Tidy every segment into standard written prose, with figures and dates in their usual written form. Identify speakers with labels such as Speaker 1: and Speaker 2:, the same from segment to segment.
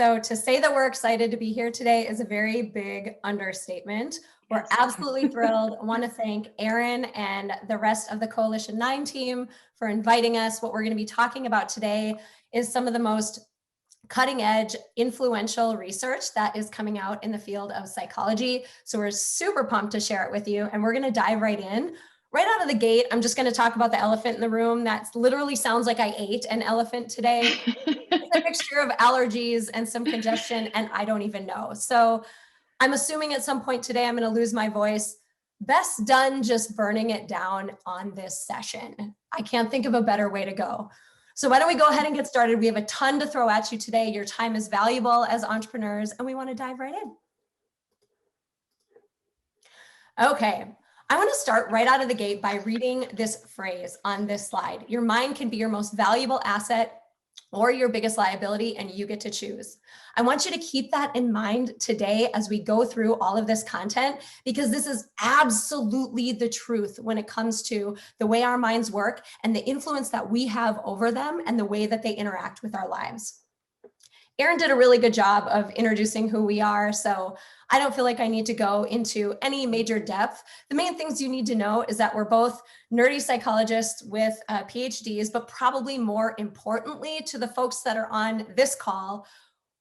Speaker 1: So to say that we're excited to be here today is a very big understatement. We're absolutely thrilled. I want to thank Erin and the rest of the Coalition9 team for inviting us. What we're going to be talking about today is some of the most cutting edge, influential research that is coming out in the field of psychology. So we're super pumped to share it with you, and we're going to dive right in. Right out of the gate, I'm just going to talk about the elephant in the room. That literally sounds like I ate an elephant today. It's a mixture of allergies and some congestion, and I don't even know. So I'm assuming at some point today, I'm going to lose my voice. Best done just burning it down on this session. I can't think of a better way to go. So why don't we go ahead and get started? We have a ton to throw at you today. Your time is valuable as entrepreneurs, and we want to dive right in. Okay. I want to start right out of the gate by reading this phrase on this slide. Your mind can be your most valuable asset or your biggest liability, and you get to choose. I want you to keep that in mind today as we go through all of this content, because this is absolutely the truth when it comes to the way our minds work and the influence that we have over them and the way that they interact with our lives. Erin did a really good job of introducing who we are, so I don't feel like I need to go into any major depth. The main things you need to know is that we're both nerdy psychologists with PhDs, but probably more importantly to the folks that are on this call,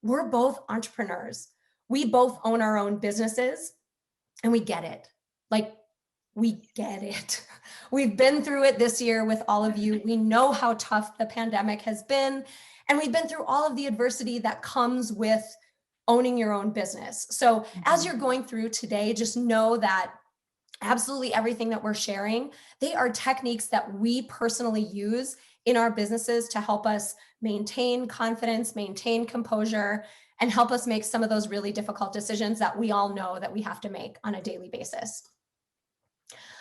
Speaker 1: we're both entrepreneurs. We both own our own businesses, and we get it. Like, we get it. We've been through it this year with all of you. We know how tough the pandemic has been. And we've been through all of the adversity that comes with owning your own business. So as you're going through today, just know that absolutely everything that we're sharing, they are techniques that we personally use in our businesses to help us maintain confidence, maintain composure, and help us make some of those really difficult decisions that we all know that we have to make on a daily basis.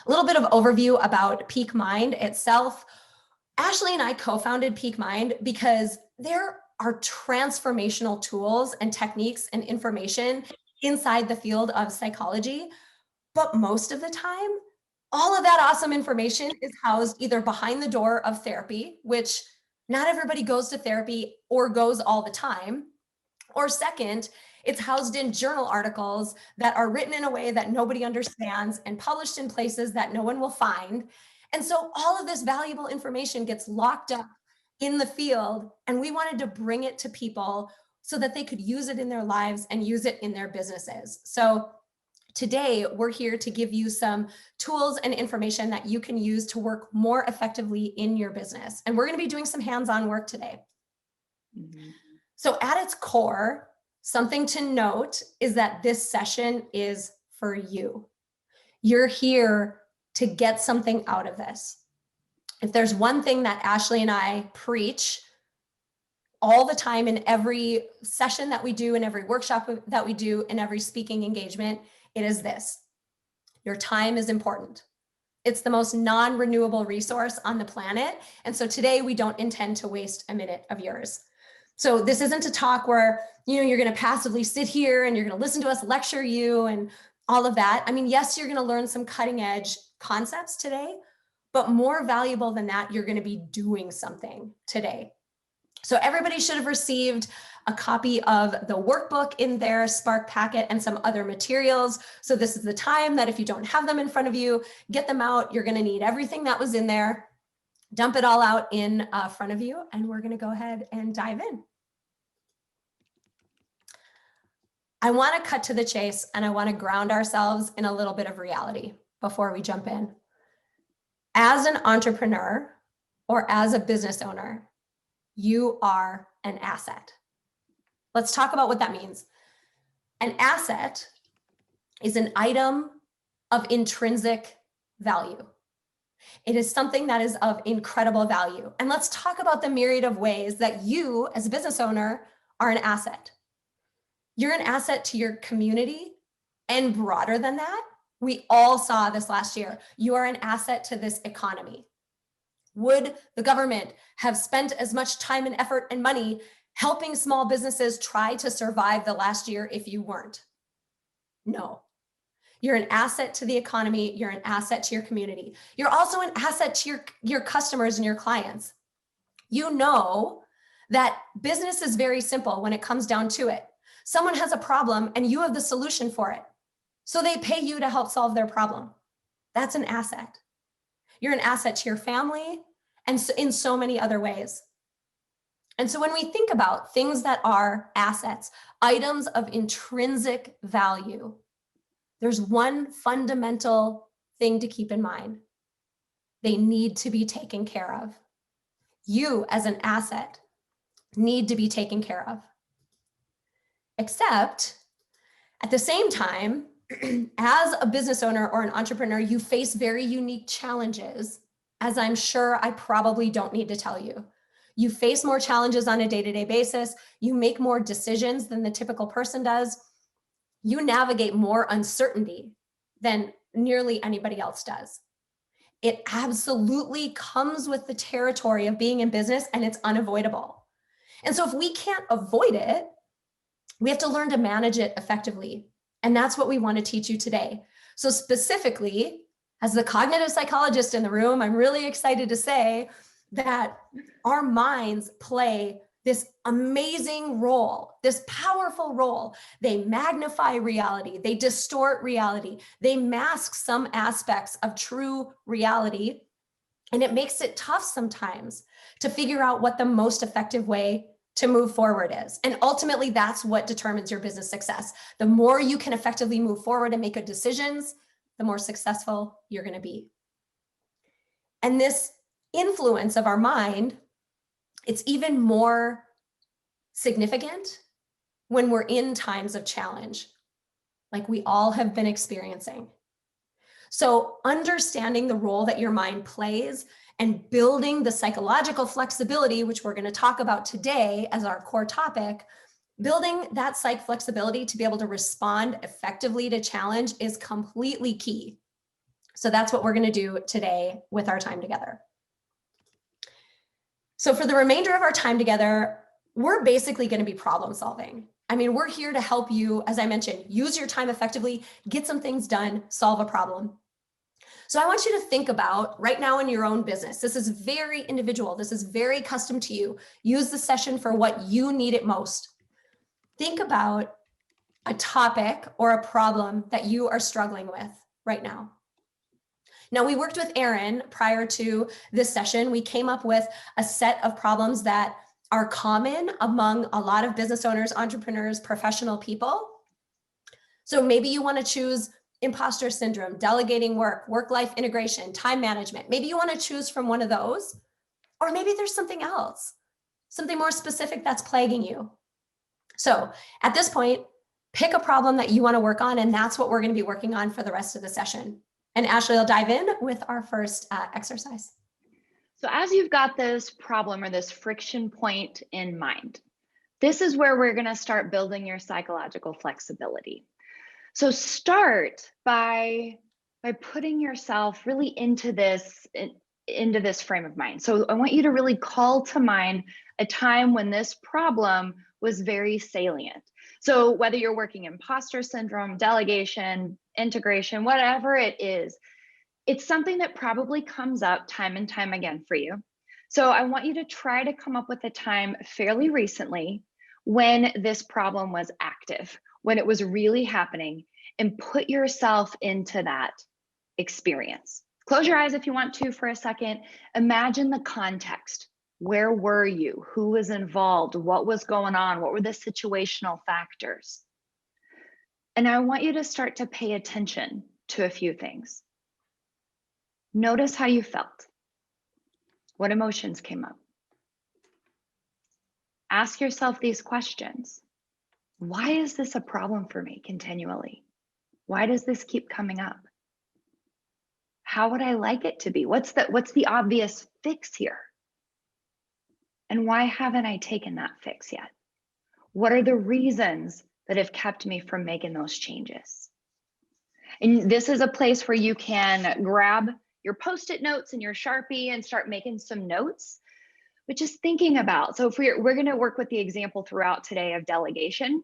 Speaker 1: A little bit of overview about Peak Mind itself. Ashley and I co-founded Peak Mind because there are transformational tools and techniques and information inside the field of psychology. But most of the time, all of that awesome information is housed either behind the door of therapy, which not everybody goes to therapy or goes all the time, or second, it's housed in journal articles that are written in a way that nobody understands and published in places that no one will find. And so all of this valuable information gets locked up in the field, and we wanted to bring it to people so that they could use it in their lives and use it in their businesses. So today, we're here to give you some tools and information that you can use to work more effectively in your business. And we're going to be doing some hands-on work today. So at its core, something to note is that this session is for you. You're here to get something out of this. If there's one thing that Ashley and I preach all the time in every session that we do, in every workshop that we do, in every speaking engagement, it is this: your time is important. It's the most non-renewable resource on the planet. And so today we don't intend to waste a minute of yours. So this isn't a talk where, you're going to passively sit here and you're going to listen to us lecture you and all of that. I mean, yes, you're going to learn some cutting edge concepts today, but more valuable than that, you're going to be doing something today. So everybody should have received a copy of the workbook in their Spark packet and some other materials. So this is the time that if you don't have them in front of you, get them out. You're going to need everything that was in there. Dump it all out in front of you, and we're going to go ahead and dive in. I want to cut to the chase, and I want to ground ourselves in a little bit of reality before we jump in. As an entrepreneur or as a business owner, you are an asset. Let's talk about what that means. An asset is an item of intrinsic value. It is something that is of incredible value. And let's talk about the myriad of ways that you, as a business owner, are an asset. You're an asset to your community, and broader than that, we all saw this last year. You are an asset to this economy. Would the government have spent as much time and effort and money helping small businesses try to survive the last year if you weren't? No. You're an asset to the economy. You're an asset to your community. You're also an asset to your customers and your clients. You know that business is very simple when it comes down to it. Someone has a problem and you have the solution for it. So they pay you to help solve their problem. That's an asset. You're an asset to your family and in so many other ways. And so when we think about things that are assets, items of intrinsic value, there's one fundamental thing to keep in mind. They need to be taken care of. You as an asset need to be taken care of. Except at the same time, as a business owner or an entrepreneur, you face very unique challenges, as I'm sure I probably don't need to tell you. You face more challenges on a day-to-day basis. You make more decisions than the typical person does. You navigate more uncertainty than nearly anybody else does. It absolutely comes with the territory of being in business, and it's unavoidable. And so if we can't avoid it, we have to learn to manage it effectively. And that's what we want to teach you today. So specifically, as the cognitive psychologist in the room, I'm really excited to say that our minds play this amazing role, this powerful role. They magnify reality, they distort reality, they mask some aspects of true reality, and it makes it tough sometimes to figure out what the most effective way to move forward is. And ultimately, that's what determines your business success. The more you can effectively move forward and make good decisions, the more successful you're going to be. And this influence of our mind, it's even more significant when we're in times of challenge, like we all have been experiencing. So understanding the role that your mind plays and building the psychological flexibility, which we're going to talk about today as our core topic, building that psych flexibility to be able to respond effectively to challenge is completely key. So that's what we're going to do today with our time together. So for the remainder of our time together, we're basically going to be problem solving. I mean, we're here to help you, as I mentioned, use your time effectively, get some things done, solve a problem. So I want you to think about right now in your own business. This is very individual. This is very custom to you. Use the session for what you need it most. Think about a topic or a problem that you are struggling with right now. Now, we worked with Erin prior to this session. We came up with a set of problems that are common among a lot of business owners, entrepreneurs, professional people. So maybe you want to choose imposter syndrome, delegating work, work-life integration, time management. Maybe you want to choose from one of those, or maybe there's something else, something more specific that's plaguing you. So at this point, pick a problem that you want to work on, and that's what we're going to be working on for the rest of the session. And Ashley will dive in with our first exercise.
Speaker 2: So as you've got this problem or this friction point in mind, this is where we're going to start building your psychological flexibility. So start by putting yourself really into this frame of mind. So I want you to really call to mind a time when this problem was very salient. So whether you're working imposter syndrome, delegation, integration, whatever it is, it's something that probably comes up time and time again for you. So I want you to try to come up with a time fairly recently when this problem was active, when it was really happening, and put yourself into that experience. Close your eyes if you want to for a second. Imagine the context. Where were you? Who was involved? What was going on? What were the situational factors? And I want you to start to pay attention to a few things. Notice how you felt. What emotions came up? Ask yourself these questions. Why is this a problem for me continually? Why does this keep coming up? How would I like it to be? What's the obvious fix here? And why haven't I taken that fix yet? What are the reasons that have kept me from making those changes? And this is a place where you can grab your Post-it notes and your Sharpie and start making some notes, but just thinking about, so if we're going to work with the example throughout today of delegation.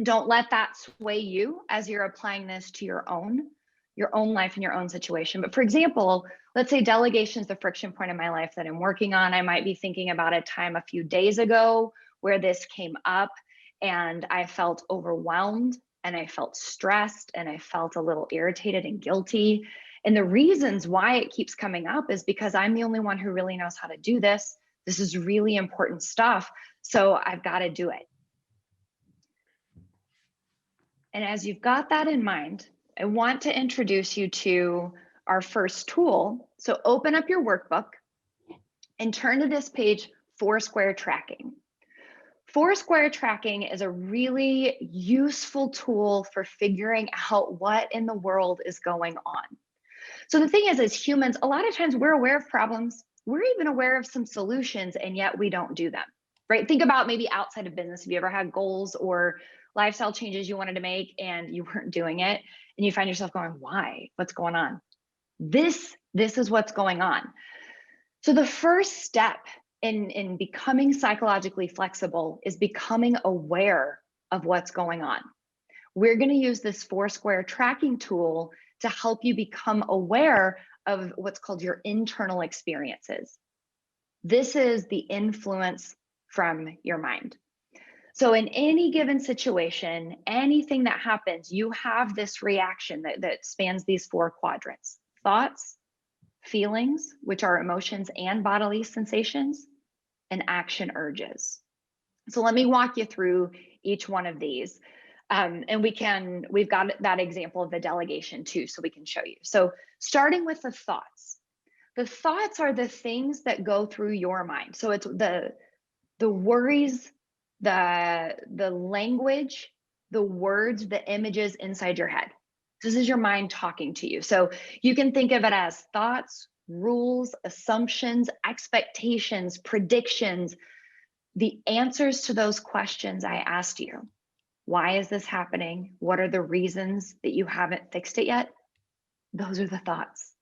Speaker 2: Don't let that sway you as you're applying this to your own your own life and your own situation. But for example, let's say delegation is the friction point in my life that I'm working on. I might be thinking about a time a few days ago where this came up and I felt overwhelmed and I felt stressed and I felt a little irritated and guilty. And the reasons why it keeps coming up is because I'm the only one who really knows how to do this. This is really important stuff. So I've got to do it. And as you've got that in mind, I want to introduce you to our first tool. So open up your workbook and turn to this page, Foursquare tracking. Foursquare tracking is a really useful tool for figuring out what in the world is going on. So the thing is, as humans, a lot of times we're aware of problems, we're even aware of some solutions, and yet we don't do them, right? Think about maybe outside of business. Have you ever had goals or lifestyle changes you wanted to make and you weren't doing it, and you find yourself going, why? What's going on? This is what's going on. So the first step in becoming psychologically flexible is becoming aware of what's going on. We're going to use this Foursquare tracking tool to help you become aware of what's called your internal experiences. This is the influence from your mind. So in any given situation, anything that happens, you have this reaction that spans these four quadrants: thoughts, feelings, which are emotions and bodily sensations, and action urges. So let me walk you through each one of these. And we've got that example of the delegation too, so we can show you. So starting with the thoughts. The thoughts are the things that go through your mind. So it's the worries, the language, the words, the images inside your head. This is your mind talking to you. So you can think of it as thoughts, rules, assumptions, expectations, predictions, the answers to those questions I asked you. Why is this happening? What are the reasons that you haven't fixed it yet? Those are the thoughts.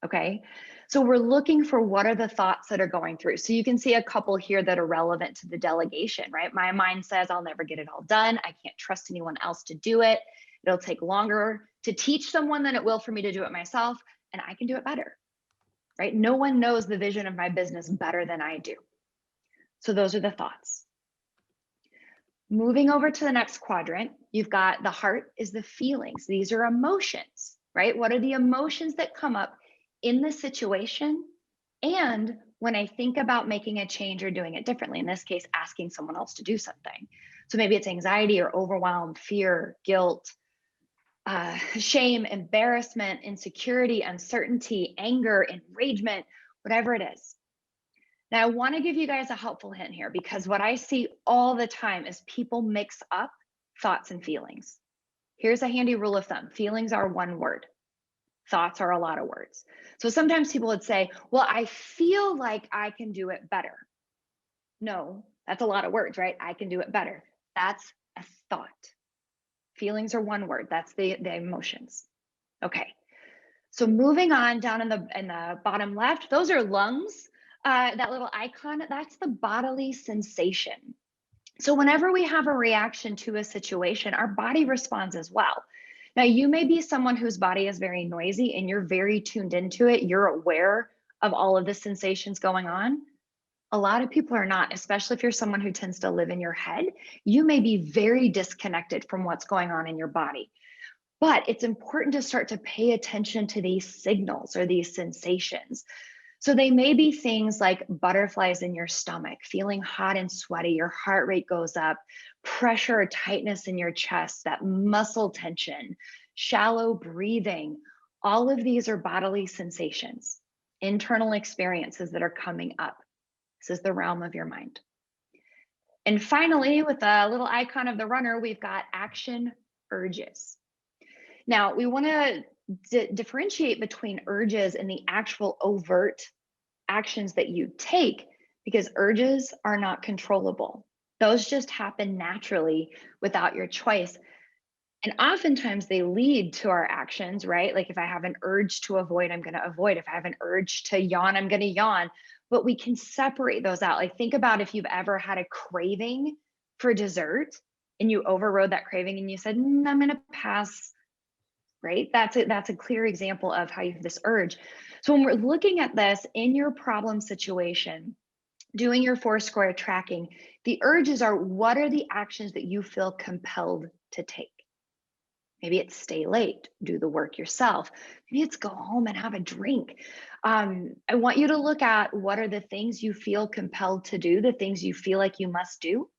Speaker 2: Okay. So we're looking for what are the thoughts that are going through. So you can see a couple here that are relevant to the delegation, right? My mind says, I'll never get it all done. I can't trust anyone else to do it. It'll take longer to teach someone than it will for me to do it myself. And I can do it better, right? No one knows the vision of my business better than I do. So those are the thoughts. Moving over to the next quadrant, you've got the heart is the feelings. These are emotions, right? What are the emotions that come up in the situation? And when I think about making a change or doing it differently, in this case, asking someone else to do something. So maybe it's anxiety or overwhelm, fear, guilt, shame, embarrassment, insecurity, uncertainty, anger, enragement, whatever it is. Now, I want to give you guys a helpful hint here, because what I see all the time is people mix up thoughts and feelings. Here's a handy rule of thumb. Feelings are one word. Thoughts are a lot of words. So sometimes people would say, well, I feel like I can do it better. No, that's a lot of words, right? I can do it better. That's a thought. Feelings are one word. That's the emotions. Okay. So moving on, down in the bottom left, those are lungs. That little icon, that's the bodily sensation. So whenever we have a reaction to a situation, our body responds as well. Now, you may be someone whose body is very noisy and you're very tuned into it. You're aware of all of the sensations going on. A lot of people are not, especially if you're someone who tends to live in your head. You may be very disconnected from what's going on in your body. But it's important to start to pay attention to these signals or these sensations. So they may be things like butterflies in your stomach, feeling hot and sweaty, your heart rate goes up, pressure or tightness in your chest, that muscle tension, shallow breathing. All of these are bodily sensations, internal experiences that are coming up. This is the realm of your mind. And finally, with a little icon of the runner, we've got action urges. Now, we want to differentiate between urges and the actual overt actions that you take, because urges are not controllable. Those just happen naturally without your choice. And oftentimes they lead to our actions, right? Like if I have an urge to avoid, I'm going to avoid. If I have an urge to yawn, I'm going to yawn. But we can separate those out. Like think about if you've ever had a craving for dessert and you overrode that craving and you said, I'm going to pass right? That's a clear example of how you have this urge. So when we're looking at this in your problem situation, doing your 4 square tracking, the urges are, what are the actions that you feel compelled to take? Maybe it's stay late, do the work yourself. Maybe it's go home and have a drink. I want you to look at, what are the things you feel compelled to do, the things you feel like you must do,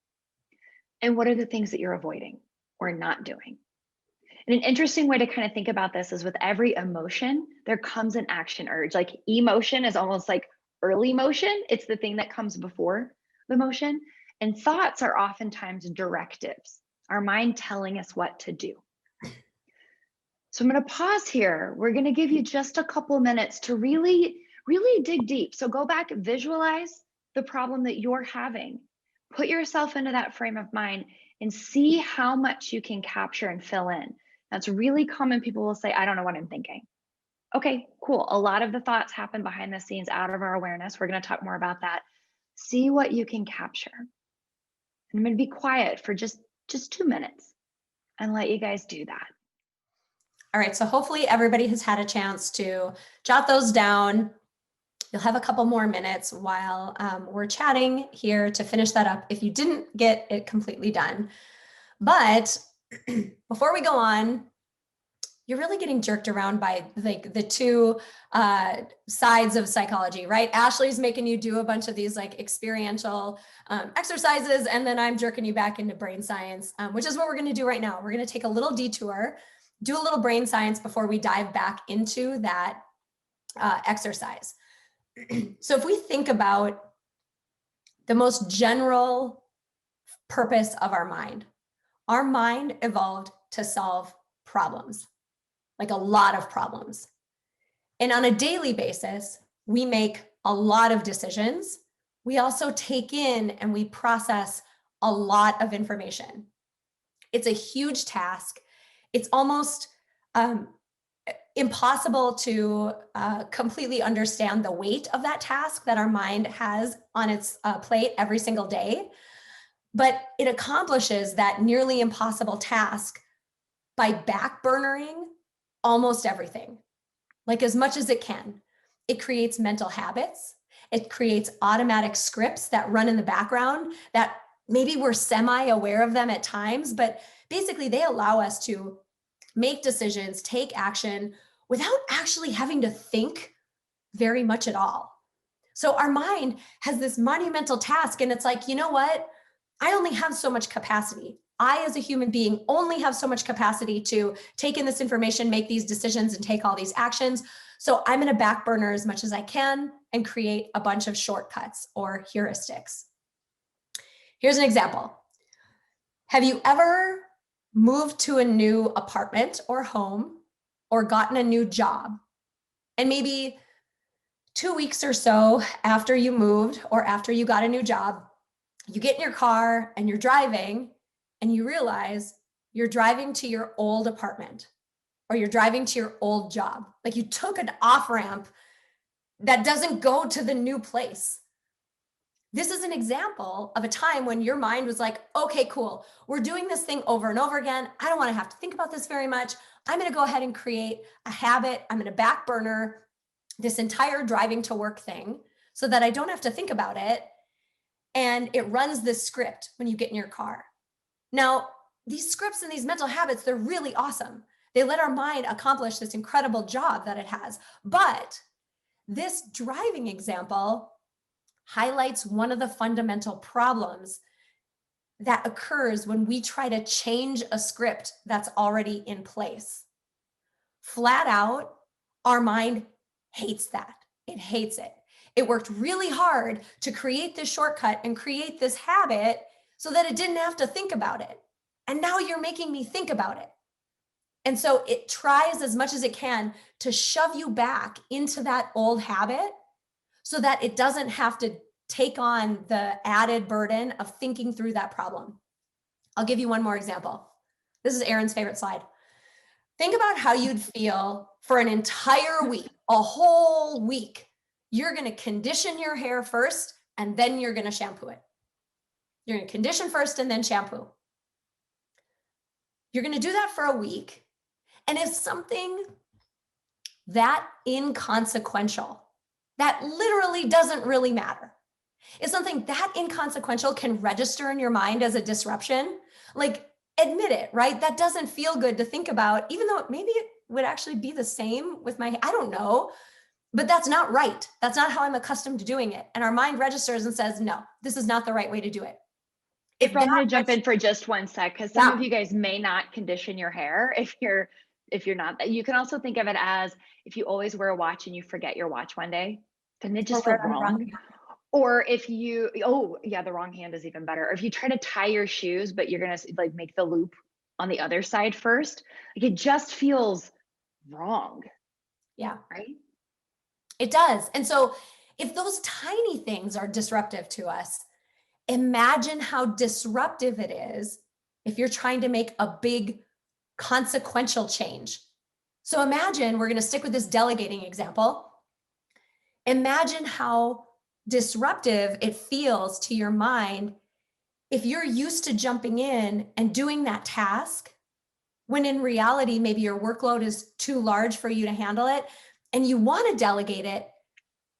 Speaker 2: and what are the things that you're avoiding or not doing. And an interesting way to kind of think about this is, with every emotion, there comes an action urge. Like emotion is almost like early motion, it's the thing that comes before the motion. And thoughts are oftentimes directives, our mind telling us what to do. So I'm going to pause here. We're going to give you just a couple minutes to really, really dig deep. So go back, visualize the problem that you're having, put yourself into that frame of mind, and see how much you can capture and fill in. That's really common. People will say, I don't know what I'm thinking. Okay, cool. A lot of the thoughts happen behind the scenes, out of our awareness. We're going to talk more about that. See what you can capture. And I'm going to be quiet for just 2 minutes and let you guys do that.
Speaker 1: All right, so hopefully everybody has had a chance to jot those down. You'll have a couple more minutes while we're chatting here to finish that up if you didn't get it completely done. But before we go on, you're really getting jerked around by like the two sides of psychology, right? Ashley's making you do a bunch of these like experiential exercises, and then I'm jerking you back into brain science, which is what we're going to do right now. We're going to take a little detour, do a little brain science before we dive back into that exercise. So if we think about the most general purpose of our mind evolved to solve problems, like a lot of problems. And on a daily basis, we make a lot of decisions. We also take in and we process a lot of information. It's a huge task. It's almost impossible to completely understand the weight of that task that our mind has on its plate every single day. But it accomplishes that nearly impossible task by backburnering almost everything, like as much as it can. It creates mental habits. It creates automatic scripts that run in the background that maybe we're semi-aware of them at times, but basically they allow us to make decisions, take action without actually having to think very much at all. So our mind has this monumental task, and it's like, you know what? I only have so much capacity. I, as a human being, only have so much capacity to take in this information, make these decisions, and take all these actions. So I'm going to back burner as much as I can and create a bunch of shortcuts or heuristics. Here's an example. Have you ever moved to a new apartment or home or gotten a new job? And maybe 2 weeks or so after you moved or after you got a new job, you get in your car and you're driving and you realize you're driving to your old apartment or you're driving to your old job. Like you took an off-ramp that doesn't go to the new place. This is an example of a time when your mind was like, okay, cool. We're doing this thing over and over again. I don't want to have to think about this very much. I'm going to go ahead and create a habit. I'm going to back burner this entire driving to work thing so that I don't have to think about it. And it runs this script when you get in your car. Now, these scripts and these mental habits, they're really awesome. They let our mind accomplish this incredible job that it has. But this driving example highlights one of the fundamental problems that occurs when we try to change a script that's already in place. Flat out, our mind hates that. It hates it. It worked really hard to create this shortcut and create this habit so that it didn't have to think about it. And now you're making me think about it. And so it tries as much as it can to shove you back into that old habit so that it doesn't have to take on the added burden of thinking through that problem. I'll give you one more example. This is Erin's favorite slide. Think about how you'd feel for an entire week, a whole week. You're going to condition your hair first, and then you're going to shampoo it. You're going to condition first and then shampoo. You're going to do that for a week. And if something that inconsequential, that literally doesn't really matter, if something that inconsequential can register in your mind as a disruption, like admit it, right? That doesn't feel good to think about, even though maybe it would actually be the same with I don't know, but that's not right. That's not how I'm accustomed to doing it. And our mind registers and says, no, this is not the right way to do it.
Speaker 2: April, I'm going to jump in for just one sec, because some
Speaker 1: Yeah.
Speaker 2: of you guys may not condition your hair if you're not. You can also think of it as if you always wear a watch and you forget your watch one day, doesn't it just feel wrong? Or if you, oh yeah, the wrong hand is even better. Or if you try to tie your shoes, but you're gonna like make the loop on the other side first, like it just feels wrong.
Speaker 1: Yeah.
Speaker 2: Right?
Speaker 1: It does. And so if those tiny things are disruptive to us, imagine how disruptive it is if you're trying to make a big consequential change. So imagine, we're going to stick with this delegating example. Imagine how disruptive it feels to your mind if you're used to jumping in and doing that task, when in reality, maybe your workload is too large for you to handle it and you want to delegate it,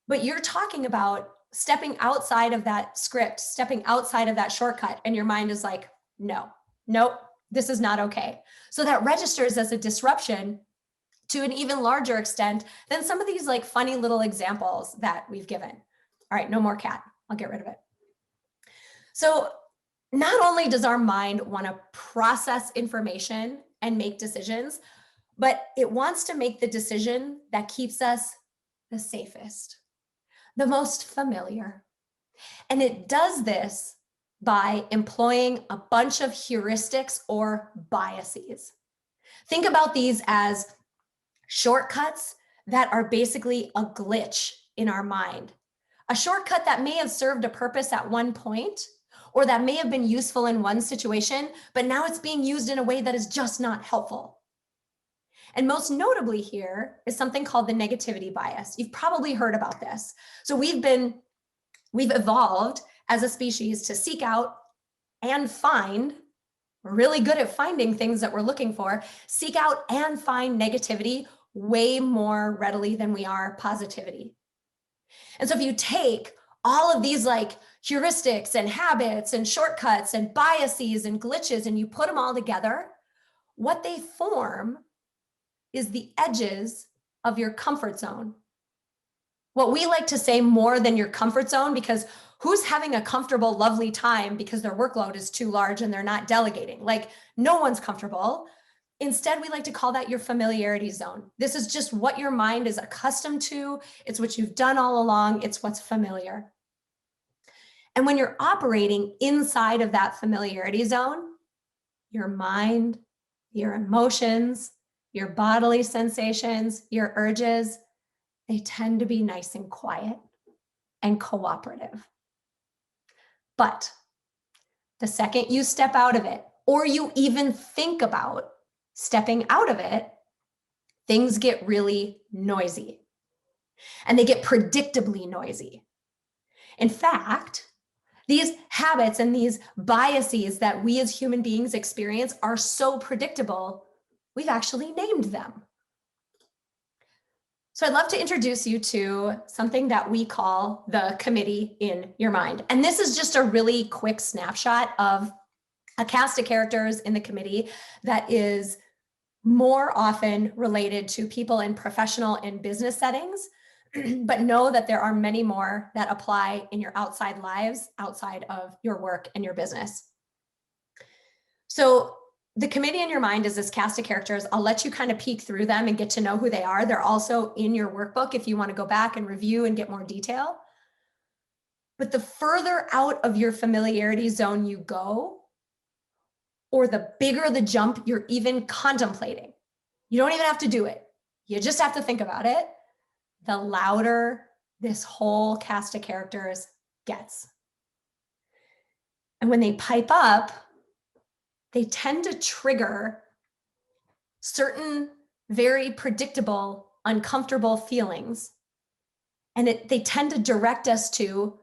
Speaker 1: but you're talking about stepping outside of that script, stepping outside of that shortcut, and your mind is like, no, nope, this is not okay. So that registers as a disruption to an even larger extent than some of these like funny little examples that we've given. All right, no more cat. I'll get rid of it. So not only does our mind want to process information and make decisions, but it wants to make the decision that keeps us the safest, the most familiar. And it does this by employing a bunch of heuristics or biases. Think about these as shortcuts that are basically a glitch in our mind. A shortcut that may have served a purpose at one point, or that may have been useful in one situation, but now it's being used in a way that is just not helpful. And most notably here is something called the negativity bias. You've probably heard about this. So we've evolved as a species to seek out and find, we're really good at finding things that we're looking for, seek out and find negativity way more readily than we are positivity. And so if you take all of these like heuristics and habits and shortcuts and biases and glitches and you put them all together, what they form is the edges of your comfort zone. What we like to say, more than your comfort zone, because who's having a comfortable, lovely time because their workload is too large and they're not delegating? Like, no one's comfortable. Instead, we like to call that your familiarity zone. This is just what your mind is accustomed to. It's what you've done all along. It's what's familiar. And when you're operating inside of that familiarity zone, your mind, your emotions, your bodily sensations, your urges, they tend to be nice and quiet and cooperative. But the second you step out of it, or you even think about stepping out of it, things get really noisy. And they get predictably noisy. In fact, these habits and these biases that we as human beings experience are so predictable, we've actually named them. So I'd love to introduce you to something that we call the committee in your mind. And this is just a really quick snapshot of a cast of characters in the committee that is more often related to people in professional and business settings, but know that there are many more that apply in your outside lives, outside of your work and your business. So the committee in your mind is this cast of characters. I'll let you kind of peek through them and get to know who they are. They're also in your workbook if you want to go back and review and get more detail. But the further out of your familiarity zone you go, or the bigger the jump you're even contemplating, you don't even have to do it. You just have to think about it. The louder this whole cast of characters gets. And when they pipe up, they tend to trigger certain very predictable, uncomfortable feelings. And they tend to direct us to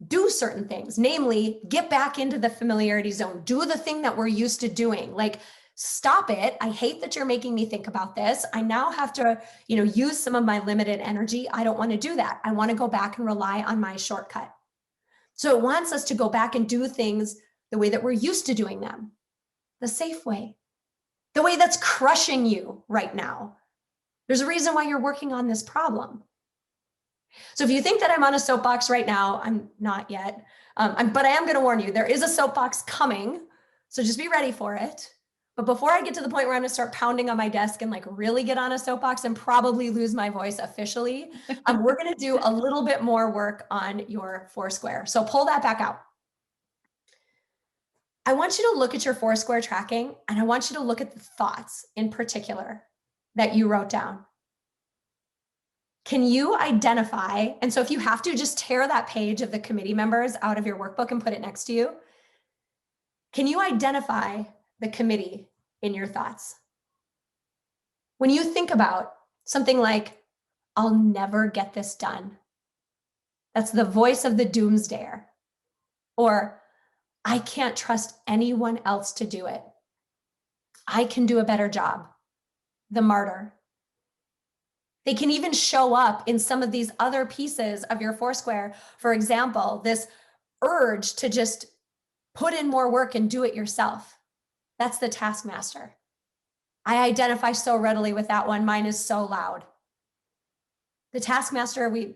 Speaker 1: do certain things, namely, get back into the familiarity zone, do the thing that we're used to doing, like Stop it. I hate that you're making me think about this. I now have to, use some of my limited energy. I don't want to do that. I want to go back and rely on my shortcut. So it wants us to go back and do things the way that we're used to doing them, the safe way, the way that's crushing you right now. There's a reason why you're working on this problem. So if you think that I'm on a soapbox right now, I'm not yet, but I am going to warn you, there is a soapbox coming. So just be ready for it. But before I get to the point where I'm going to start pounding on my desk and like really get on a soapbox and probably lose my voice officially, we're going to do a little bit more work on your Foursquare. So pull that back out. I want you to look at your Foursquare tracking, and I want you to look at the thoughts in particular that you wrote down. Can you identify, and so if you have to, just tear that page of the committee members out of your workbook and put it next to you. Can you identify the committee in your thoughts? When you think about something like, I'll never get this done, that's the voice of the doomsdayer. Or, I can't trust anyone else to do it. I can do a better job, the martyr. They can even show up in some of these other pieces of your Foursquare. For example, this urge to just put in more work and do it yourself. That's the taskmaster. I identify so readily with that one. Mine is so loud. The taskmaster, we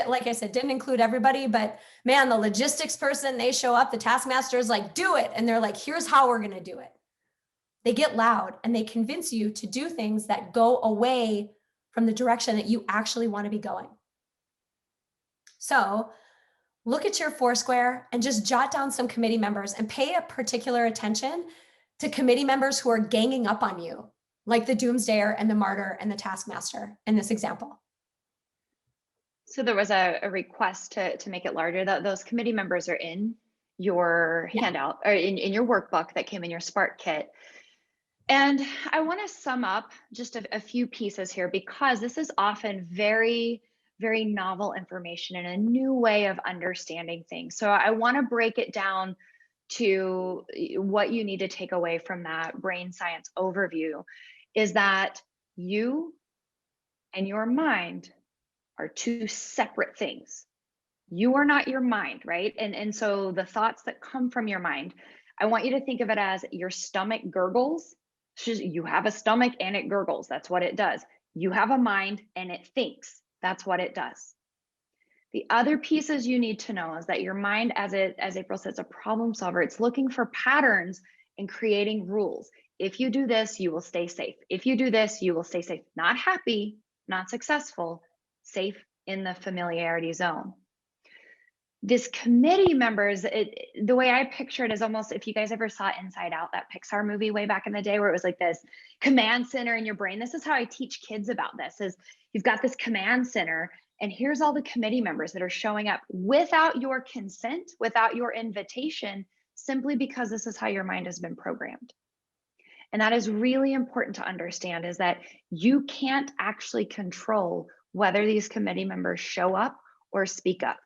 Speaker 1: like I said, didn't include everybody, but man, the logistics person, they show up, the taskmaster is like, do it. And they're like, here's how we're going to do it. They get loud and they convince you to do things that go away from the direction that you actually want to be going. So look at your Foursquare and just jot down some committee members and pay a particular attention to committee members who are ganging up on you, like the doomsdayer and the martyr and the taskmaster in this example.
Speaker 2: So there was a request to make it larger. Those committee members are in your handout or in your workbook that came in your Spark kit. And I want to sum up just a few pieces here, because this is often very, very novel information and a new way of understanding things. So I want to break it down to what you need to take away from that brain science overview is that you and your mind are two separate things. You are not your mind, right? And so the thoughts that come from your mind, I want you to think of it as your stomach gurgles. You have a stomach and it gurgles. That's what it does. You have a mind and it thinks. That's what it does. The other pieces you need to know is that your mind, as April says, a problem solver. It's looking for patterns and creating rules. If you do this, you will stay safe. If you do this, you will stay safe. Not happy, not successful, safe in the familiarity zone. This committee members, the way I picture it is almost, if you guys ever saw Inside Out, that Pixar movie way back in the day, where it was like this command center in your brain. This is how I teach kids about this, is you've got this command center, and here's all the committee members that are showing up without your consent, without your invitation, simply because this is how your mind has been programmed. And that is really important to understand, is that you can't actually control whether these committee members show up or speak up.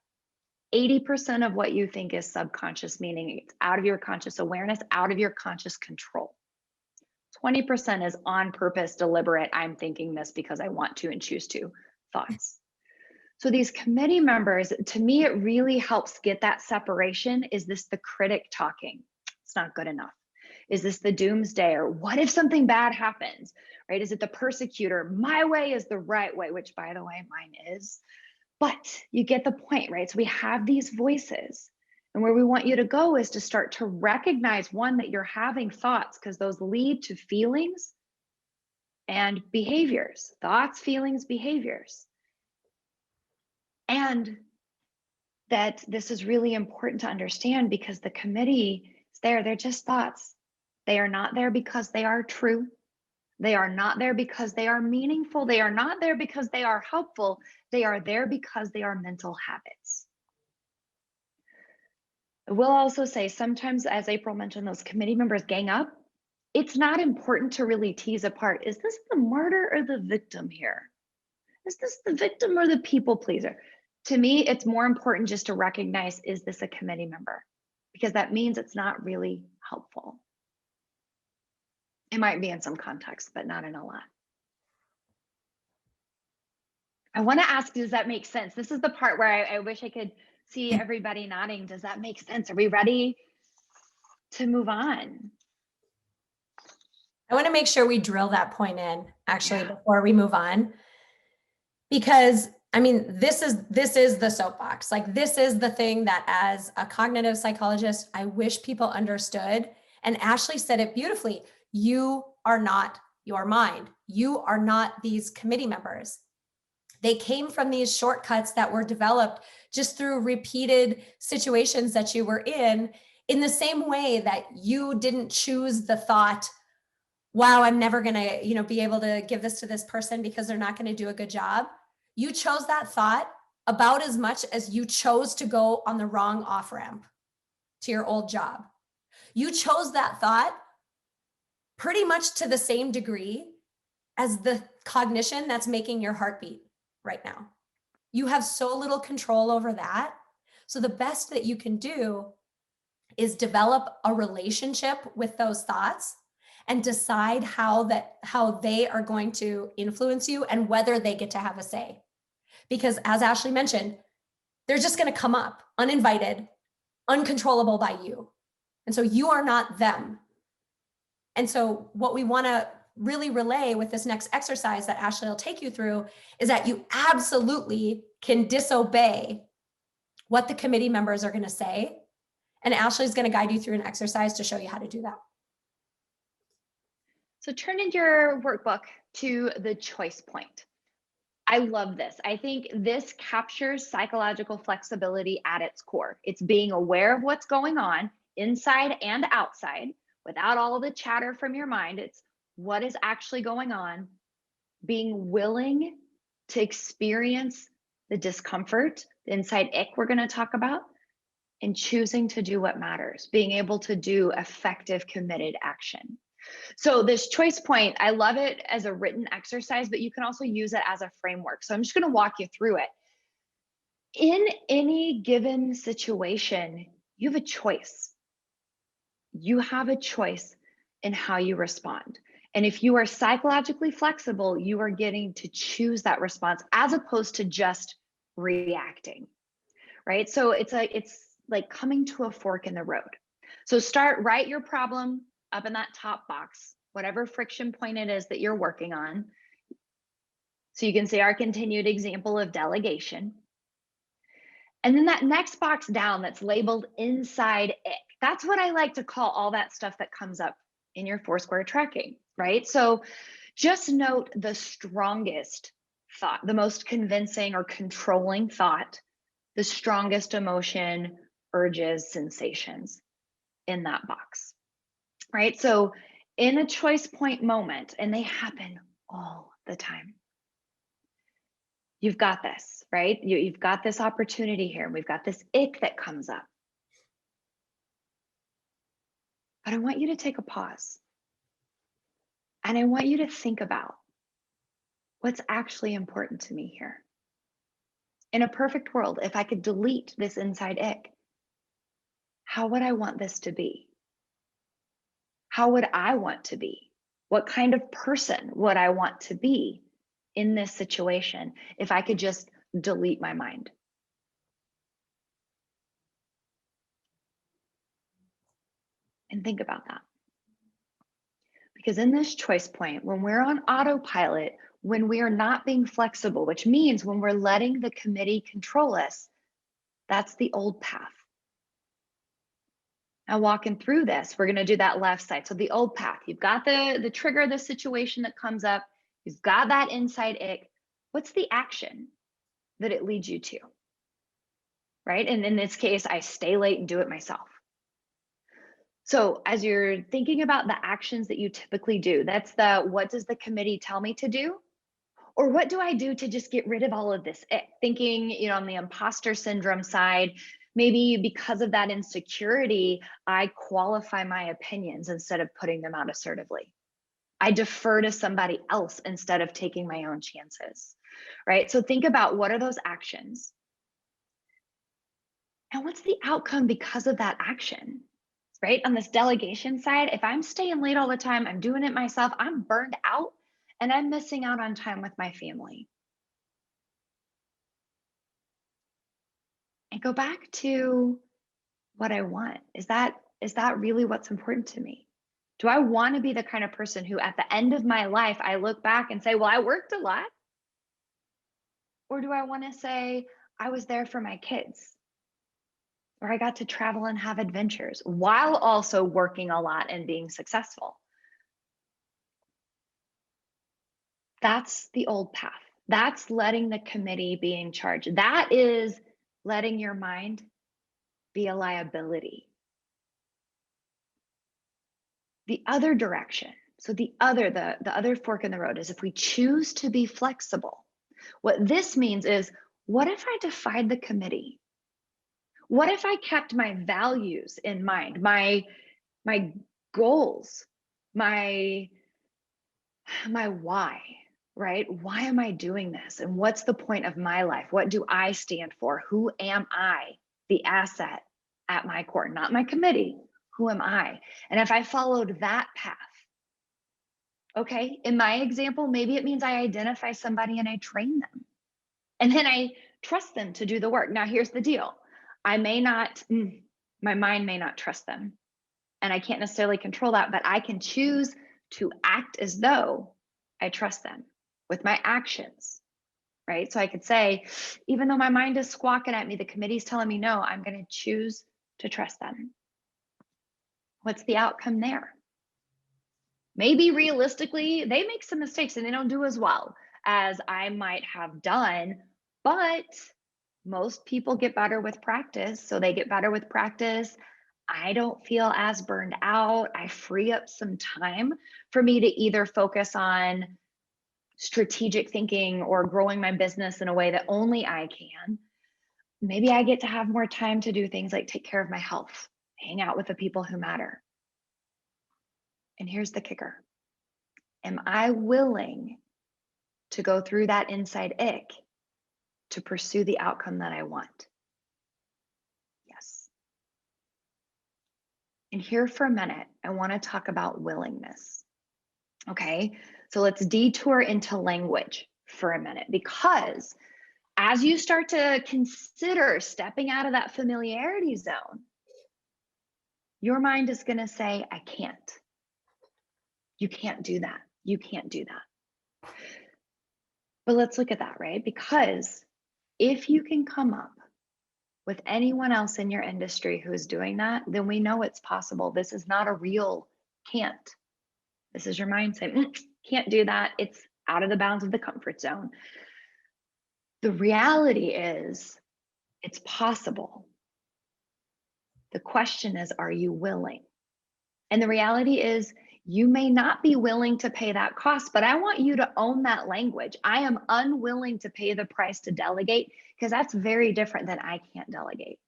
Speaker 2: 80% of what you think is subconscious, meaning it's out of your conscious awareness, out of your conscious control. 20% is on purpose, deliberate, I'm thinking this because I want to and choose to thoughts. So these committee members, to me, it really helps get that separation. Is this the critic talking? It's not good enough. Is this the doomsdayer? What if something bad happens, right? Is it the persecutor? My way is the right way, which by the way, mine is. But you get the point, right? So we have these voices, and where we want you to go is to start to recognize, one, that you're having thoughts, because those lead to feelings and behaviors, thoughts, feelings, behaviors. And that this is really important to understand, because the committee is there, they're just thoughts. They are not there because they are true. They are not there because they are meaningful. They are not there because they are helpful. They are there because they are mental habits. I will also say, sometimes, as April mentioned, those committee members gang up. It's not important to really tease apart, is this the martyr or the victim here? Is this the victim or the people pleaser? To me, it's more important just to recognize, is this a committee member? Because that means it's not really helpful. It might be in some context, but not in a lot. I want to ask, does that make sense? This is the part where I wish I could see everybody nodding. Does that make sense? Are we ready to move on?
Speaker 1: I want to make sure we drill that point in actually
Speaker 2: Yeah.
Speaker 1: before we move on, because I mean, this is the soapbox. Like, this is the thing that as a cognitive psychologist, I wish people understood. And Ashley said it beautifully. You are not your mind. You are not these committee members. They came from these shortcuts that were developed just through repeated situations that you were in the same way that you didn't choose the thought, wow, I'm never going to, be able to give this to this person because they're not going to do a good job. You chose that thought about as much as you chose to go on the wrong off ramp to your old job. You chose that thought pretty much to the same degree as the cognition that's making your heart beat right now. You have so little control over that. So the best that you can do is develop a relationship with those thoughts and decide how they are going to influence you and whether they get to have a say. Because as Ashley mentioned, they're just going to come up uninvited, uncontrollable by you. And so you are not them. And so what we want to really relay with this next exercise that Ashley will take you through is that you absolutely can disobey what the committee members are going to say. And Ashley's going to guide you through an exercise to show you how to do that.
Speaker 2: So turn in your workbook to the choice point. I love this. I think this captures psychological flexibility at its core. It's being aware of what's going on inside and outside without all the chatter from your mind. It's what is actually going on, being willing to experience the discomfort, the inside ick we're going to talk about, and choosing to do what matters, being able to do effective, committed action. So this choice point, I love it as a written exercise, but you can also use it as a framework. So I'm just going to walk you through it. In any given situation, you have a choice. You have a choice in how you respond. And if you are psychologically flexible, you are getting to choose that response as opposed to just reacting, right? So it's like coming to a fork in the road. So write your problem up in that top box, whatever friction point it is that you're working on. So you can see our continued example of delegation. And then that next box down that's labeled inside ick. That's what I like to call all that stuff that comes up in your Foursquare tracking, right? So just note the strongest thought, the most convincing or controlling thought, the strongest emotion, urges, sensations in that box, right? So in a choice point moment, and they happen all the time, you've got this, right? You've got this opportunity here, and we've got this ick that comes up. But I want you to take a pause. And I want you to think about what's actually important to me here. In a perfect world, if I could delete this inside ick, how would I want this to be? How would I want to be? What kind of person would I want to be in this situation if I could just delete my mind? And think about that. Because in this choice point, when we're on autopilot, when we are not being flexible, which means when we're letting the committee control us, that's the old path. Now, walking through this, we're going to do that left side. So the old path, you've got the trigger, the situation that comes up. You've got that inside ick. What's the action that it leads you to? Right? And in this case, I stay late and do it myself. So as you're thinking about the actions that you typically do, that's what does the committee tell me to do? Or what do I do to just get rid of all of this ick? Thinking, on the imposter syndrome side, maybe because of that insecurity, I qualify my opinions instead of putting them out assertively. I defer to somebody else instead of taking my own chances, right? So think about what are those actions? And what's the outcome because of that action? right? On this delegation side, if I'm staying late all the time, I'm doing it myself, I'm burned out and I'm missing out on time with my family. And go back to what I want. Is that really what's important to me? Do I want to be the kind of person who at the end of my life I look back and say, well, I worked a lot? Or do I want to say I was there for my kids? Or I got to travel and have adventures while also working a lot and being successful? That's the old path. That's letting the committee be in charge. That is letting your mind be a liability. The other direction, so the other fork in the road is if we choose to be flexible. What this means is, what if I defied the committee? What if I kept my values in mind, my goals, my why, right? Why am I doing this? And what's the point of my life? What do I stand for? Who am I? The asset at my core, not my committee. Who am I? And if I followed that path, okay, in my example, maybe it means I identify somebody and I train them. And then I trust them to do the work. Now, here's the deal. I may not, my mind may not trust them. And I can't necessarily control that, but I can choose to act as though I trust them with my actions, right? So I could say, even though my mind is squawking at me, the committee's telling me no, I'm going to choose to trust them. What's the outcome there? Maybe realistically, they make some mistakes and they don't do as well as I might have done, but most people get better with practice. So they get better with practice. I don't feel as burned out. I free up some time for me to either focus on strategic thinking or growing my business in a way that only I can. Maybe I get to have more time to do things like take care of my health, hang out with the people who matter. And here's the kicker. Am I willing to go through that inside ick to pursue the outcome that I want? Yes. And here for a minute, I want to talk about willingness. Okay, so let's detour into language for a minute, because as you start to consider stepping out of that familiarity zone, your mind is going to say, I can't. You can't do that. You can't do that. But let's look at that, right? Because if you can come up with anyone else in your industry who is doing that, then we know it's possible. This is not a real can't. This is your mind saying, can't do that. It's out of the bounds of the comfort zone. The reality is, it's possible. The question is, are you willing? And the reality is, you may not be willing to pay that cost, but I want you to own that language. I am unwilling to pay the price to delegate, because that's very different than I can't delegate.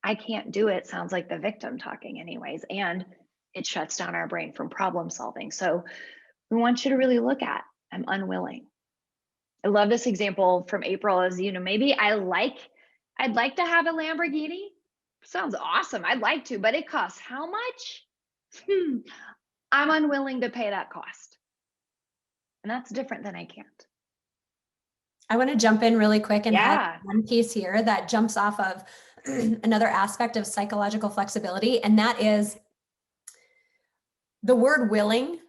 Speaker 2: I can't do it sounds like the victim talking anyways, and it shuts down our brain from problem solving. So we want you to really look at, I'm unwilling. I love this example from April as, maybe I'd like to have a Lamborghini. Sounds awesome. I'd like to, but it costs how much? I'm unwilling to pay that cost. And that's different than I can't.
Speaker 1: I want to jump in really quick and
Speaker 2: Yeah.
Speaker 1: add one piece here that jumps off of another aspect of psychological flexibility, and that is the word willing.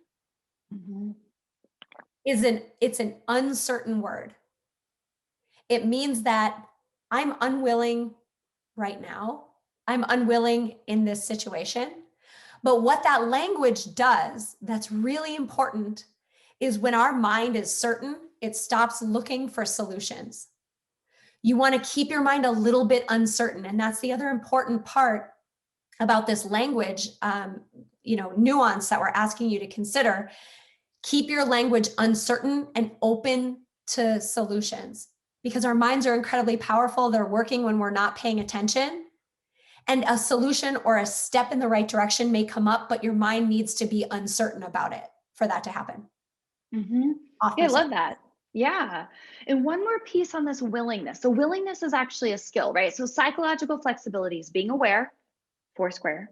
Speaker 1: It's an uncertain word. It means that I'm unwilling right now. I'm unwilling in this situation. But what that language does that's really important is when our mind is certain, it stops looking for solutions. You want to keep your mind a little bit uncertain. And that's the other important part about this language, nuance that we're asking you to consider. Keep your language uncertain and open to solutions, because our minds are incredibly powerful. They're working when we're not paying attention. And a solution or a step in the right direction may come up, but your mind needs to be uncertain about it for that to happen.
Speaker 2: Yeah, I love that. Yeah. And one more piece on this willingness. So willingness is actually a skill, right? So psychological flexibility is being aware, four square,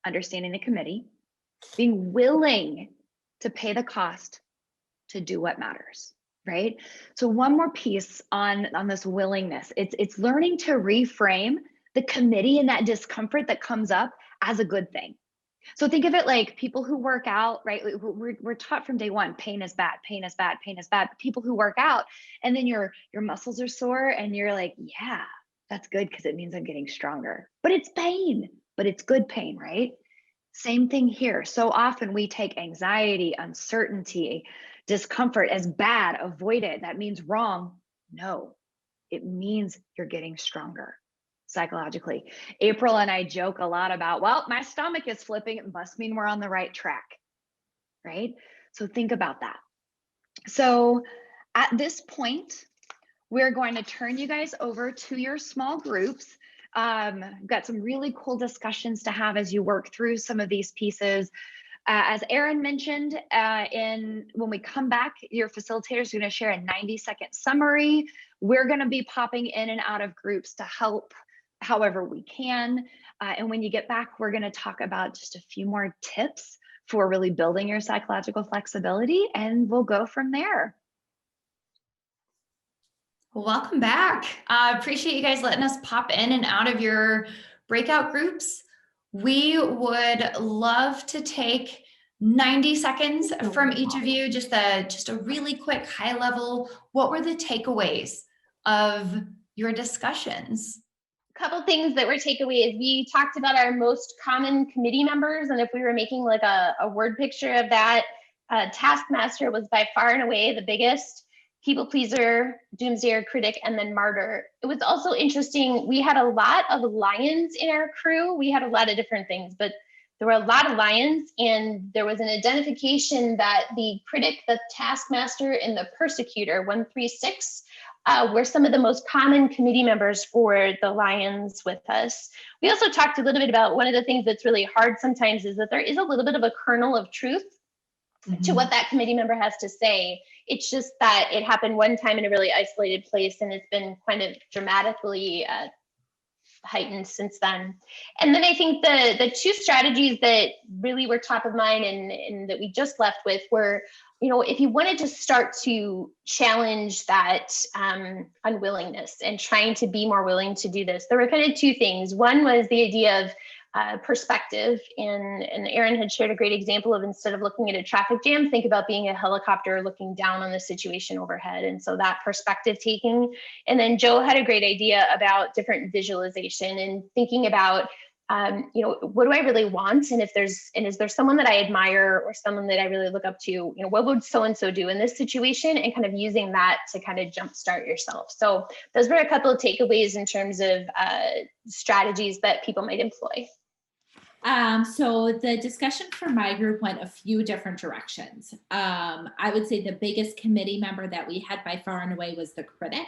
Speaker 2: understanding the committee, being willing to pay the cost to do what matters, right? So one more piece on this willingness, it's learning to reframe the committee and that discomfort that comes up as a good thing. So think of it like people who work out, right? We're taught from day one, pain is bad, pain is bad, pain is bad. People who work out and then your muscles are sore and you're like, yeah, that's good because it means I'm getting stronger. But it's pain, but it's good pain, right? Same thing here. So often we take anxiety, uncertainty, discomfort as bad, avoid it. That means wrong. No, it means you're getting stronger psychologically. April and I joke a lot about, well, my stomach is flipping. It must mean we're on the right track, right? So think about that. So at this point, we're going to turn you guys over to your small groups. We've got some really cool discussions to have as you work through some of these pieces. As Erin mentioned, when we come back, your facilitators are going to share a 90-second summary. We're going to be popping in and out of groups to help however we can. And when you get back, we're going to talk about just a few more tips for really building your psychological flexibility, and we'll go from there.
Speaker 3: Welcome back. Appreciate you guys letting us pop in and out of your breakout groups. We would love to take 90 seconds from each of you, just a really quick high level. What were the takeaways of your discussions?
Speaker 4: Couple things that were takeaways. We talked about our most common committee members, and if we were making like a word picture of that, taskmaster was by far and away the biggest. People pleaser, doomsayer, critic, and then martyr. It was also interesting. We had a lot of lions in our crew. We had a lot of different things, but there were a lot of lions, and there was an identification that the critic, the taskmaster, and the persecutor, 136, were some of the most common committee members for the lions with us. We also talked a little bit about one of the things that's really hard sometimes is that there is a little bit of a kernel of truth to what that committee member has to say. It's just that it happened one time in a really isolated place, and it's been kind of dramatically heightened since then. And then I think the two strategies that really were top of mind and that we just left with were, if you wanted to start to challenge that unwillingness and trying to be more willing to do this, there were kind of two things. One was the idea of perspective, and Erin had shared a great example of, instead of looking at a traffic jam, think about being a helicopter looking down on the situation overhead. And so that perspective taking. And then Joe had a great idea about different visualization and thinking about, what do I really want? And is there someone that I admire or someone that I really look up to? What would so-and-so do in this situation? And kind of using that to kind of jumpstart yourself. So those were a couple of takeaways in terms of strategies that people might employ.
Speaker 5: So the discussion for my group went a few different directions. I would say the biggest committee member that we had by far and away was the critic.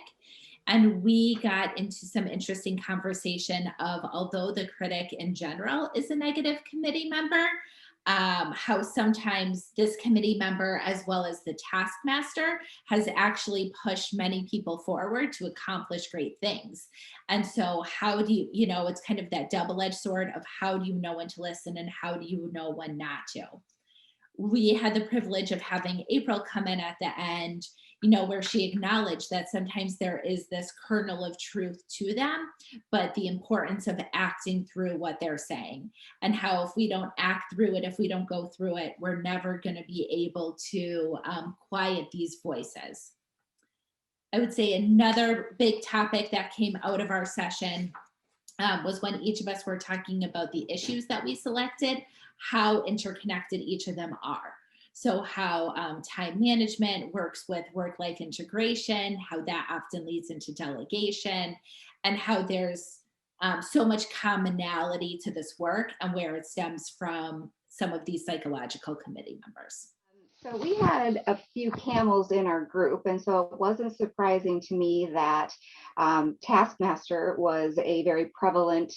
Speaker 5: And we got into some interesting conversation of, although the critic in general is a negative committee member, how sometimes this committee member, as well as the taskmaster, has actually pushed many people forward to accomplish great things. And so how do you, it's kind of that double-edged sword of how do you know when to listen and how do you know when not to? We had the privilege of having April come in at the end, where she acknowledged that sometimes there is this kernel of truth to them, but the importance of acting through what they're saying, and how if we don't act through it, if we don't go through it, we're never going to be able to quiet these voices. I would say another big topic that came out of our session was when each of us were talking about the issues that we selected, how interconnected each of them are. So how time management works with work-life integration, how that often leads into delegation, and how there's so much commonality to this work and where it stems from some of these psychological committee members.
Speaker 6: So we had a few camels in our group, and so it wasn't surprising to me that Taskmaster was a very prevalent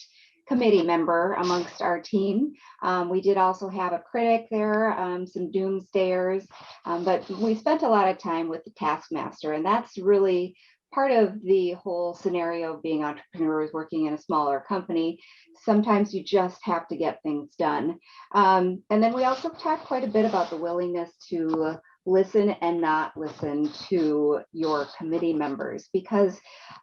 Speaker 6: committee member amongst our team. We did also have a critic there, some doomsayers, but we spent a lot of time with the taskmaster, and that's really part of the whole scenario of being entrepreneurs working in a smaller company. Sometimes you just have to get things done. And then we also talked quite a bit about the willingness to listen and not listen to your committee members, because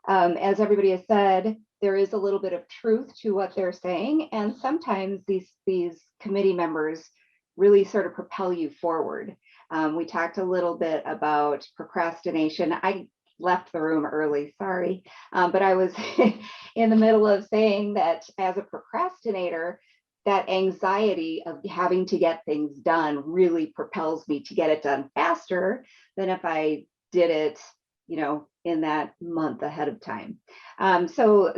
Speaker 6: as everybody has said, there is a little bit of truth to what they're saying. And sometimes these committee members really sort of propel you forward. We talked a little bit about procrastination. I left the room early, sorry, but I was in the middle of saying that as a procrastinator, that anxiety of having to get things done really propels me to get it done faster than if I did it, in that month ahead of time. So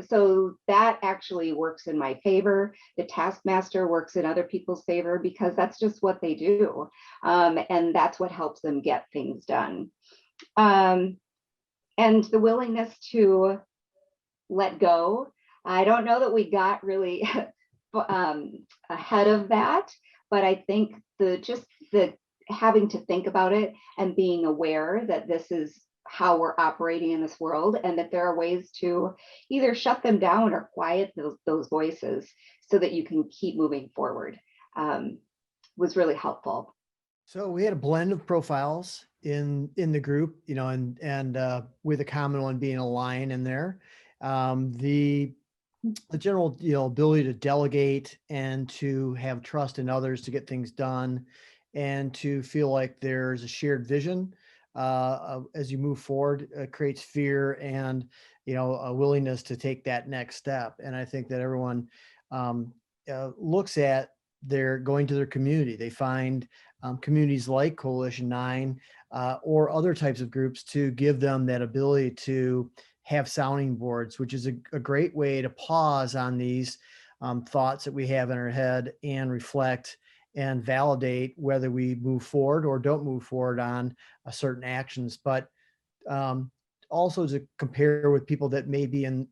Speaker 6: that actually works in my favor. The taskmaster works in other people's favor because that's just what they do. And that's what helps them get things done. And the willingness to let go. I don't know that we got really ahead of that, but I think the having to think about it and being aware that this is how we're operating in this world, and that there are ways to either shut them down or quiet those voices so that you can keep moving forward, was really helpful.
Speaker 7: So we had a blend of profiles in the group, and with a common one being a lion in there. The general, ability to delegate and to have trust in others to get things done, and to feel like there's a shared vision as you move forward, creates fear and, a willingness to take that next step. And I think that everyone looks at going to their community. They find communities like Coalition9 or other types of groups to give them that ability to have sounding boards, which is a great way to pause on these thoughts that we have in our head and reflect and validate whether we move forward or don't move forward on certain actions. But also to compare with people that may be in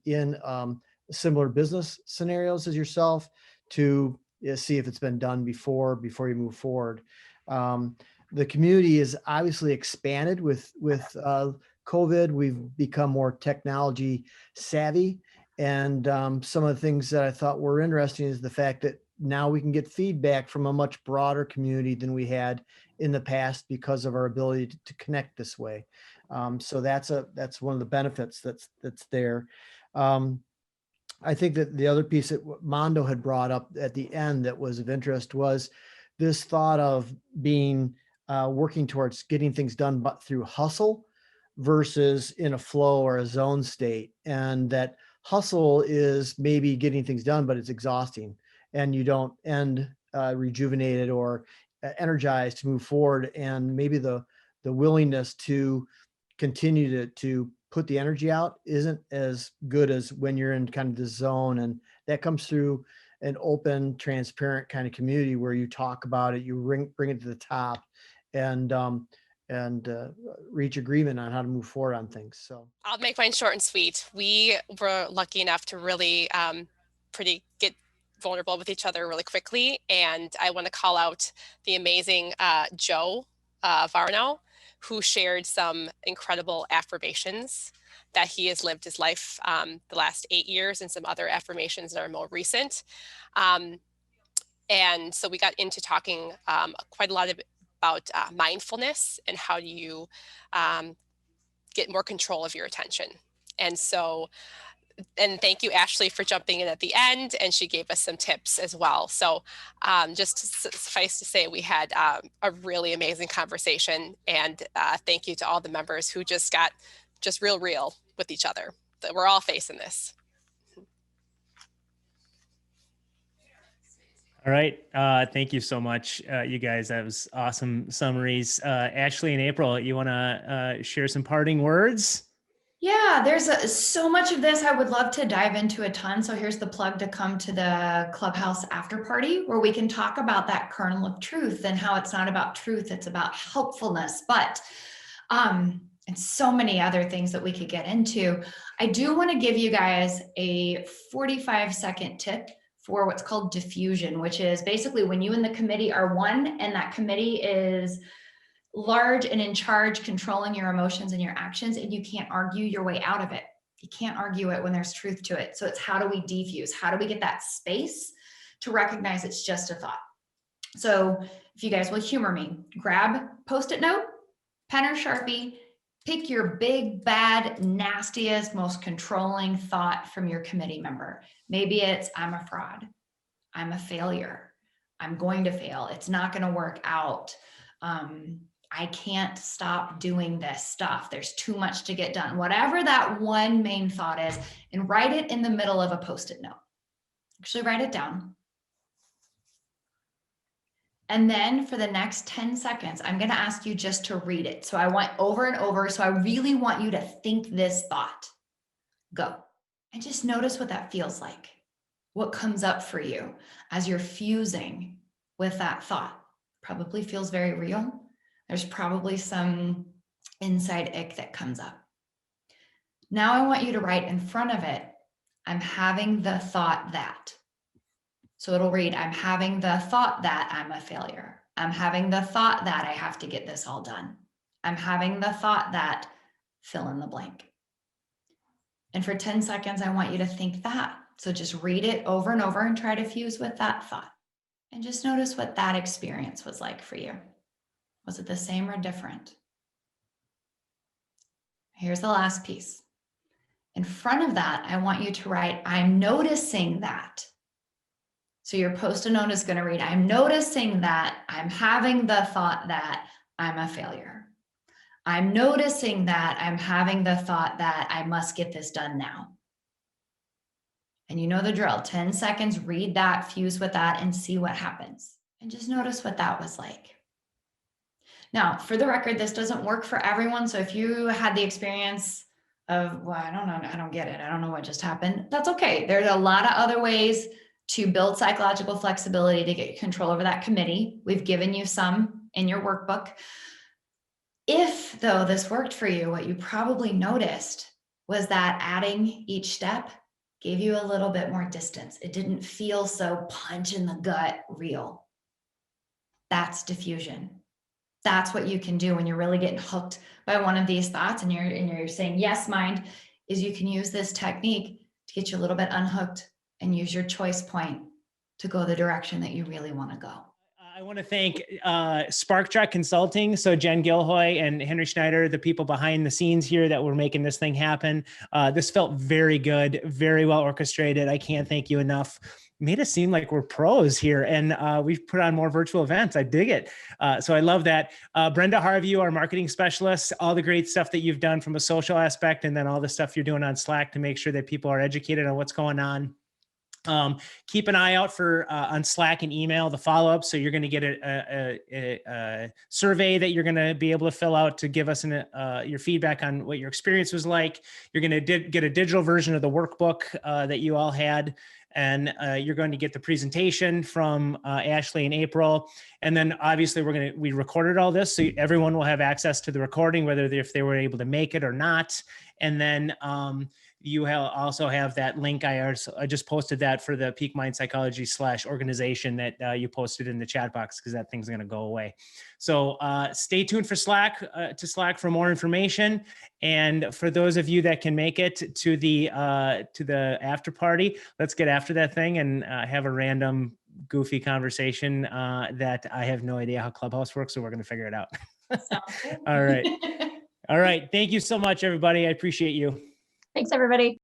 Speaker 7: similar business scenarios as yourself, to see if it's been done before you move forward. The community is obviously expanded with COVID. We've become more technology savvy. And some of the things that I thought were interesting is the fact that now we can get feedback from a much broader community than we had in the past because of our ability to connect this way. So that's one of the benefits that's there. I think that the other piece that Mondo had brought up at the end that was of interest was this thought of being working towards getting things done but through hustle versus in a flow or a zone state. And that hustle is maybe getting things done, but it's exhausting and you don't end rejuvenated or energized to move forward. And maybe the willingness to continue to put the energy out isn't as good as when you're in kind of the zone. And that comes through an open, transparent kind of community where you talk about it, you bring it to the top and reach agreement on how to move forward on things. So
Speaker 8: I'll make mine short and sweet. We were lucky enough to really get vulnerable with each other really quickly. And I want to call out the amazing Joe Varno, who shared some incredible affirmations that he has lived his life the last 8 years, and some other affirmations that are more recent. And so we got into talking quite a lot about mindfulness and how do you get more control of your attention. And so, and thank you, Ashley, for jumping in at the end, and she gave us some tips as well. So just to suffice to say, we had a really amazing conversation, and thank you to all the members who just got real with each other. We're all facing this.
Speaker 9: All right. Thank you so much, you guys. That was awesome summaries. Ashley and April, you want to share some parting words?
Speaker 3: Yeah, there's so much of this I would love to dive into a ton. So here's the plug to come to the Clubhouse after party where we can talk about that kernel of truth and how it's not about truth, it's about helpfulness. But and so many other things that we could get into. I do want to give you guys a 45-second tip for what's called diffusion, which is basically when you and the committee are one and that committee is large and in charge, controlling your emotions and your actions, and you can't argue your way out of it. You can't argue it when there's truth to it. So it's how do we defuse? How do we get that space to recognize it's just a thought? So if you guys will humor me, grab Post-it note, pen or Sharpie, pick your big, bad, nastiest, most controlling thought from your committee member. Maybe it's, I'm a fraud. I'm a failure. I'm going to fail. It's not going to work out. I can't stop doing this stuff. There's too much to get done. Whatever that one main thought is, and write it in the middle of a Post-it note. Actually, write it down. And then for the next 10 seconds, I'm going to ask you just to read it. So I want over and over. So I really want you to think this thought. Go. And just notice what that feels like. What comes up for you as you're fusing with that thought. Probably feels very real. There's probably some inside ick that comes up. Now I want you to write in front of it, I'm having the thought that. So it'll read, I'm having the thought that I'm a failure. I'm having the thought that I have to get this all done. I'm having the thought that fill in the blank. And for 10 seconds, I want you to think that. So just read it over and over and try to fuse with that thought. And just notice what that experience was like for you. Was it the same or different? Here's the last piece. In front of that, I want you to write, I'm noticing that. So your Post-it note is going to read, I'm noticing that I'm having the thought that I'm a failure. I'm noticing that I'm having the thought that I must get this done now. And you know the drill, 10 seconds, read that, fuse with that, and see what happens. And just notice what that was like. Now, for the record, this doesn't work for everyone. So if you had the experience of, well, I don't know, I don't get it, I don't know what just happened, that's okay. There's a lot of other ways to build psychological flexibility to get control over that committee. We've given you some in your workbook. If, though, this worked for you, what you probably noticed was that adding each step gave you a little bit more distance. It didn't feel so punch in the gut real. That's diffusion. That's what you can do when you're really getting hooked by one of these thoughts and you're saying, yes, mind, is you can use this technique to get you a little bit unhooked and use your choice point to go the direction that you really want to go.
Speaker 9: I want to thank Spark Track Consulting. So Jen Gilhoy and Henry Schneider, the people behind the scenes here that were making this thing happen. This felt very good, very well orchestrated. I can't thank you enough. Made us seem like we're pros here, and we've put on more virtual events. I dig it. So I love that. Brenda Harvey, our marketing specialist, all the great stuff that you've done from a social aspect, and then all the stuff you're doing on Slack to make sure that people are educated on what's going on. Keep an eye out for on Slack and email the follow-up. So you're going to get a survey that you're going to be able to fill out to give us your feedback on what your experience was like. You're going to get a digital version of the workbook that you all had. And you're going to get the presentation from Ashley and April. And then obviously we recorded all this, so everyone will have access to the recording, whether if they were able to make it or not. And then you also have that link. I just posted that for the Peak Mind Psychology /organization that you posted in the chat box, because that thing's going to go away. So stay tuned for Slack for more information. And for those of you that can make it to the after party, let's get after that thing and have a random goofy conversation that I have no idea how Clubhouse works, so we're going to figure it out. All right. All right. Thank you so much, everybody. I appreciate you.
Speaker 1: Thanks, everybody.